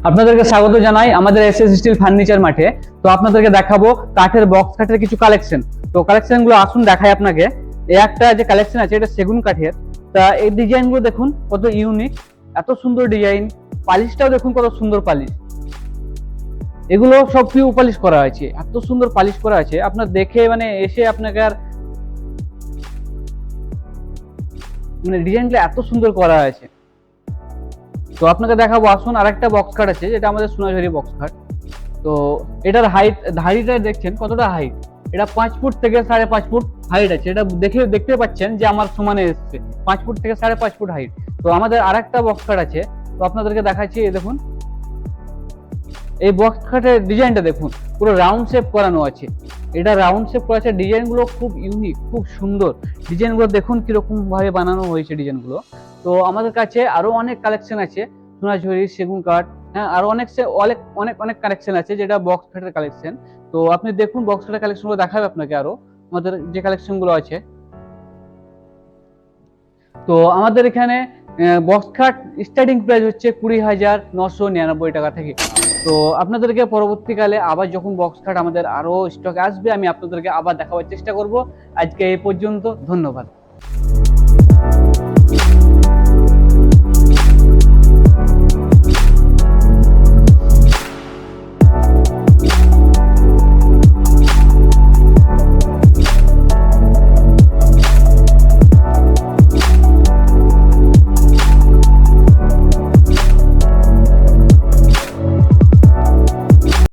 আপনাদেরকে স্বাগত জানাই আমাদের এসএস স্টিল ফার্নিচার মাঠে। তো আপনাদেরকে দেখাবো কাঠের বক্স কাঠের কিছু কালেকশন। তো কালেকশন গুলো আসুন দেখাই আপনাকে। এই একটা যে কালেকশন আছে এটা সেগুন কাঠের। তা এই ডিজাইন গুলো দেখুন কত ইউনিক, এত সুন্দর ডিজাইন। পালিশটাও দেখুন কত সুন্দর পালিশ। এগুলো সব পিউ পালিশ করা হয়েছে, এত সুন্দর পালিশ করা আছে আপনার দেখে মানে এসে আপনাকে আর মানে ডিজাইনটা এত সুন্দর করা হয়েছে। তো আপনাকে দেখাবো আসুন। আরেকটা বক্স কাট আছে যেটা আমাদের সোনাঝুরি বক্স কাট। তো এটার হাইট ধাড়িটা দেখছেন কতটা হাইট, এটা 5 ফুট থেকে 5.5 ফুট হাইট আছে। এটা দেখতে পাচ্ছেন যে আমার সমানে এসছে 5 ফুট থেকে 5.5 ফুট হাইট। তো আমাদের আরেকটা বক্স কাট আছে, তো আপনাদেরকে দেখাচ্ছি। এই দেখুন এই বক্স কাটের ডিজাইনটা দেখুন, পুরো রাউন্ড শেপ করানো আছে। এটা রাউন্ড শেপ করা আছে, ডিজাইন গুলো খুব ইউনিক, খুব সুন্দর ডিজাইন গুলো দেখুন কিরকম ভাবে বানানো হয়েছে ডিজাইন গুলো। তো আমাদের কাছে আরো অনেক কালেকশন আছে, সোনাঝুরি, সেগুন কাঠ, হ্যাঁ আরো অনেক অনেক অনেক অনেক কালেকশন আছে যেটা বক্স কাঠের কালেকশন। তো আপনি দেখুন বক্স কাঠের কালেকশন গুলো দেখাবে আপনাকে আরো আমাদের যে কালেকশন গুলো আছে। তো আমাদের এখানে বক্স খাট স্টার্টিং প্রাইস হচ্ছে 20,999 টাকা থেকে। তো আপনাদেরকে পরবর্তীকালে আবার যখন বক্স খাট আমাদের আরো স্টক আসবে আমি আপনাদেরকে আবার দেখাবার চেষ্টা করব। আজকে এই পর্যন্ত, ধন্যবাদ।